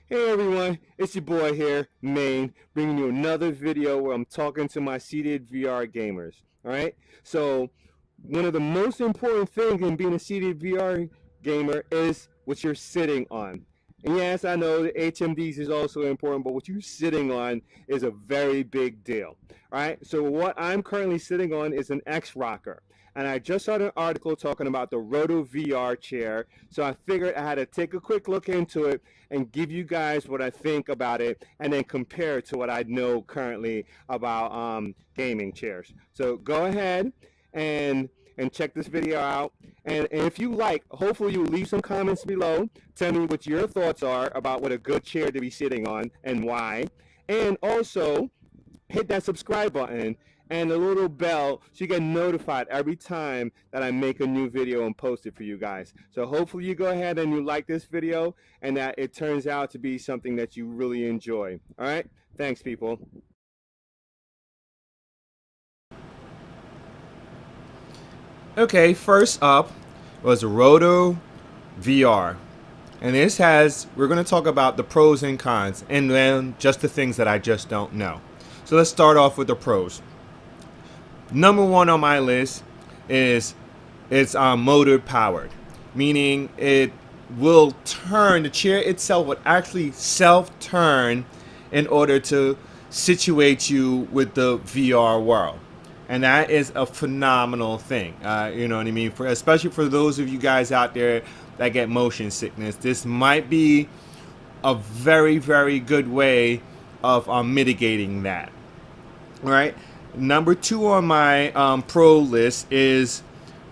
Hey everyone, it's your boy here, Maine, bringing you another video where I'm talking to my seated VR gamers. Alright? So, one of the most important things in being a seated VR gamer is what you're sitting on. And yes, I know the HMDs is also important, but what you're sitting on is a very big deal. Alright? So, what I'm currently sitting on is an X Rocker. And I just saw an article talking about the Roto VR chair, so I figured I had to take a quick look into it and give you guys what I think about it, and then compare it to what I know currently about gaming chairs. So go ahead and check this video out. And if you like, hopefully you leave some comments below. Tell me what your thoughts are about what a good chair to be sitting on and why. And also, hit that subscribe button and the little bell so you get notified every time that I make a new video and post it for you guys. So hopefully you go ahead and you like this video and that it turns out to be something that you really enjoy. All right? Thanks, people. Okay, first up was Roto VR. And we're going to talk about the pros and cons and then just the things that I just don't know. So let's start off with the pros. Number one on my list is it's motor powered, meaning it will turn, the chair itself would actually self-turn in order to situate you with the VR world. And that is a phenomenal thing. You know what I mean? Especially for those of you guys out there that get motion sickness, this might be a very, very good way of mitigating that. All right. Number two on my pro list is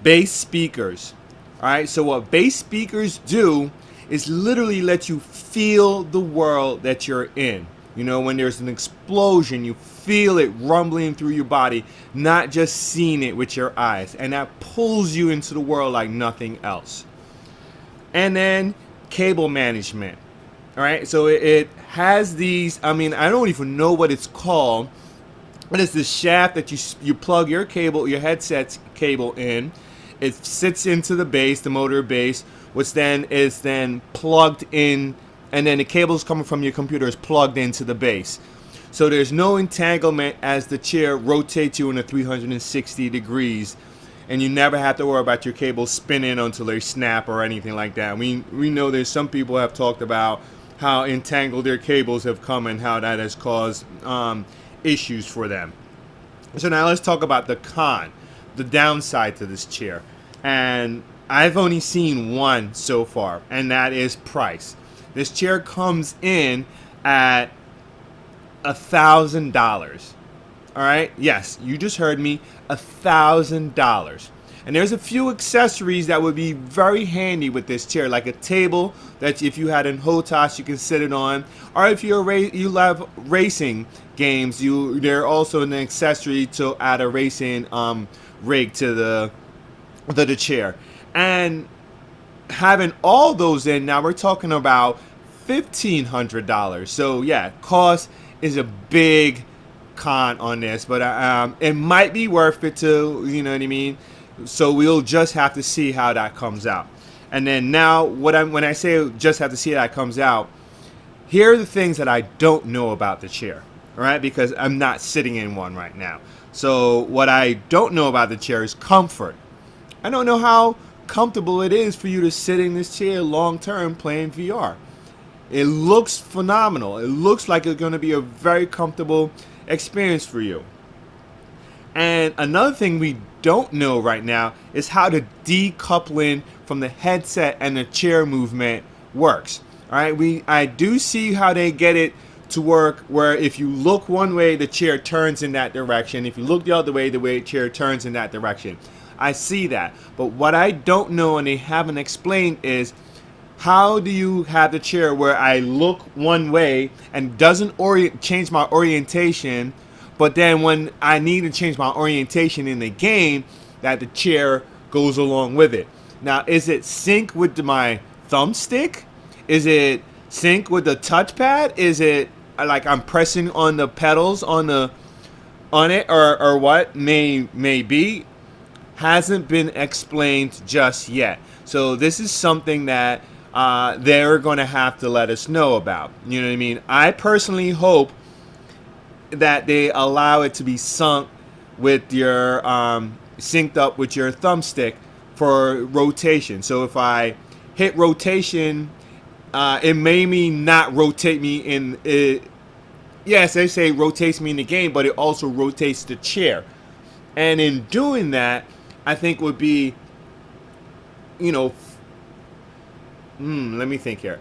bass speakers. All right. So what bass speakers do is literally let you feel the world that you're in. You know, when there's an explosion, you feel it rumbling through your body, not just seeing it with your eyes. And that pulls you into the world like nothing else. And then cable management. All right. So it has these, I don't even know what it's called. It is the shaft that you plug your headset's cable in. It sits into the base, the motor base, which then is plugged in, and then the cables coming from your computer is plugged into the base. So there's no entanglement as the chair rotates you in a 360 degrees, and you never have to worry about your cables spinning until they snap or anything like that. We know there's some people have talked about how entangled their cables have come and how that has caused issues for them. So now let's talk about the downside to this chair. And I've only seen one so far, and that is price. This chair comes in at $1,000. All right, yes, you just heard me, $1,000. And there's a few accessories that would be very handy with this chair, like a table that if you had in HOTAS you can sit it on, or if you love racing games, they're also an accessory to add a racing rig to the chair. And having all those in, now we're talking about $1,500. So yeah, cost is a big con on this, but it might be worth it to, you know what I mean. So we'll just have to see how that comes out. And then now, when I say just have to see how that comes out, here are the things that I don't know about the chair, all right? Because I'm not sitting in one right now. So what I don't know about the chair is comfort. I don't know how comfortable it is for you to sit in this chair long term playing VR. It looks phenomenal. It looks like it's going to be a very comfortable experience for you. And another thing we don't know right now is how the decoupling from the headset and the chair movement works. All right, I do see how they get it to work where if you look one way, the chair turns in that direction. If you look the other way, the chair turns in that direction. I see that. But what I don't know and they haven't explained is how do you have the chair where I look one way and doesn't change my orientation, but then when I need to change my orientation in the game, that the chair goes along with it. Now, is it sync with my thumbstick? Is it sync with the touchpad? Is it like I'm pressing on the pedals on it, or what may be? Hasn't been explained just yet. So this is something that they're going to have to let us know about. You know what I mean? I personally hope that they allow it to be sunk with your synced up with your thumbstick for rotation. So if I hit rotation, it may me not rotate me in it. Yes, they say rotates me in the game, but it also rotates the chair. And in doing that, I think would be, you know, let me think here.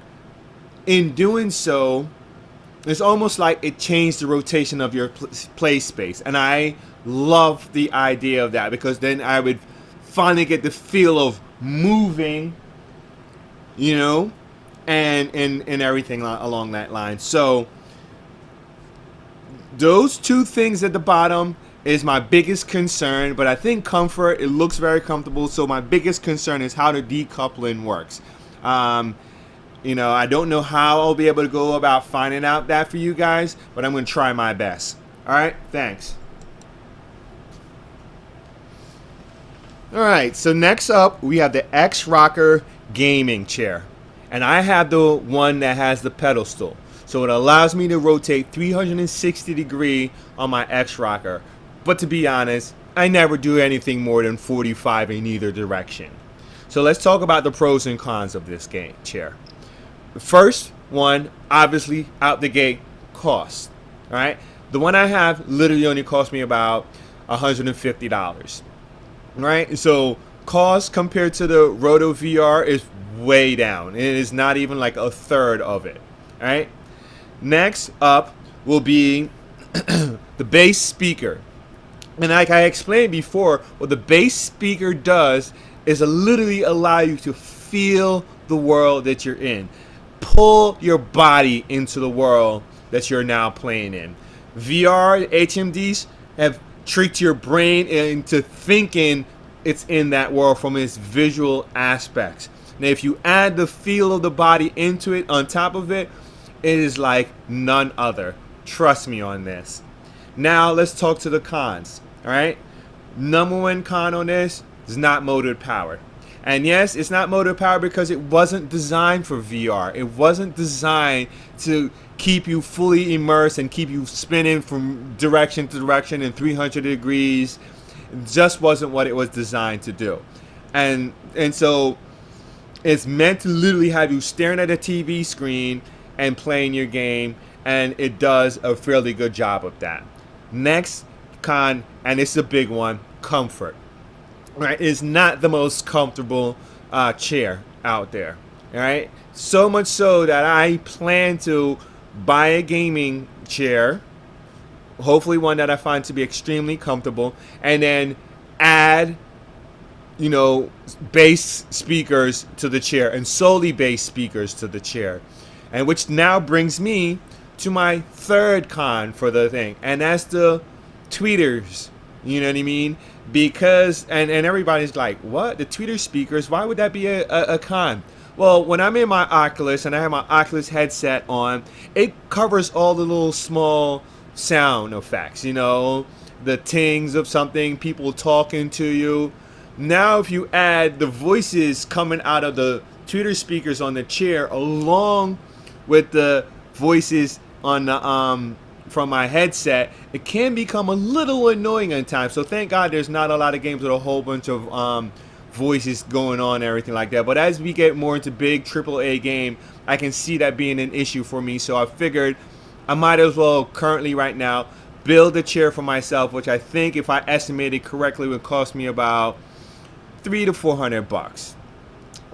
In doing so, it's almost like it changed the rotation of your play space. And I love the idea of that because then I would finally get the feel of moving, you know, and everything along that line. So those two things at the bottom is my biggest concern, but I think comfort, it looks very comfortable. So my biggest concern is how the decoupling works. Um, I don't know how I'll be able to go about finding out that for you guys, but I'm going to try my best. All right, thanks. All right, so next up, we have the X Rocker gaming chair. And I have the one that has the pedestal. So it allows me to rotate 360 degree on my X Rocker. But to be honest, I never do anything more than 45 in either direction. So let's talk about the pros and cons of this game chair. The first one, obviously, out the gate, cost. All right, the one I have literally only cost me about $150. Right, so cost compared to the Roto VR is way down. It is not even like a third of it. All right. Next up will be the bass speaker. And like I explained before, what the bass speaker does is literally allow you to feel the world that you're in. Pull your body into the world that you're now playing in. VR, HMDs have tricked your brain into thinking it's in that world from its visual aspects. Now, if you add the feel of the body into it on top of it, it is like none other. Trust me on this. Now, let's talk to the cons. All right. Number one con on this is not motor power. And yes, it's not motor power because it wasn't designed for VR. It wasn't designed to keep you fully immersed and keep you spinning from direction to direction in 300 degrees. It just wasn't what it was designed to do. And so it's meant to literally have you staring at a TV screen and playing your game, and it does a fairly good job of that. Next con, and it's a big one, comfort. Right, is not the most comfortable chair out there. All right, so much so that I plan to buy a gaming chair, hopefully one that I find to be extremely comfortable, and then add, bass speakers to the chair and solely bass speakers to the chair, and which now brings me to my third con for the thing, and that's the tweeters. You know what I mean? Because and everybody's like, what? The tweeter speakers? Why would that be a con? Well, when I'm in my Oculus and I have my Oculus headset on, it covers all the little small sound effects, the tings of something, people talking to you. Now, if you add the voices coming out of the tweeter speakers on the chair along with the voices on the from my headset, it can become a little annoying at times. So thank God there's not a lot of games with a whole bunch of voices going on and everything like that. But as we get more into big AAA game, I can see that being an issue for me. So I figured I might as well currently right now build a chair for myself, which I think, if I estimated correctly, would cost me about $300 to $400.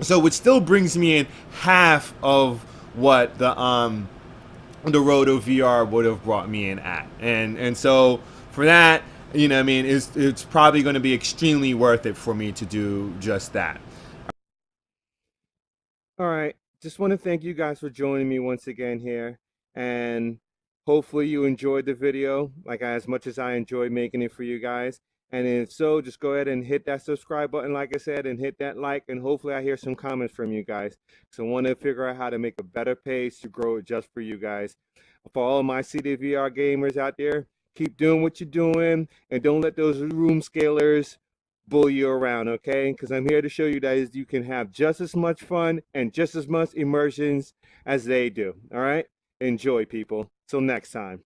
So which still brings me in half of what the Roto VR would have brought me in at. And so for that, it's probably going to be extremely worth it for me to do just that. All right. Just want to thank you guys for joining me once again here. And hopefully you enjoyed the video like as much as I enjoyed making it for you guys. And if so, just go ahead and hit that subscribe button, like I said, and hit that like. And hopefully I hear some comments from you guys. So I want to figure out how to make a better page to grow it just for you guys. For all of my CDVR gamers out there, keep doing what you're doing. And don't let those room scalers bully you around, okay? Because I'm here to show you guys you can have just as much fun and just as much immersions as they do, all right? Enjoy, people. Till next time.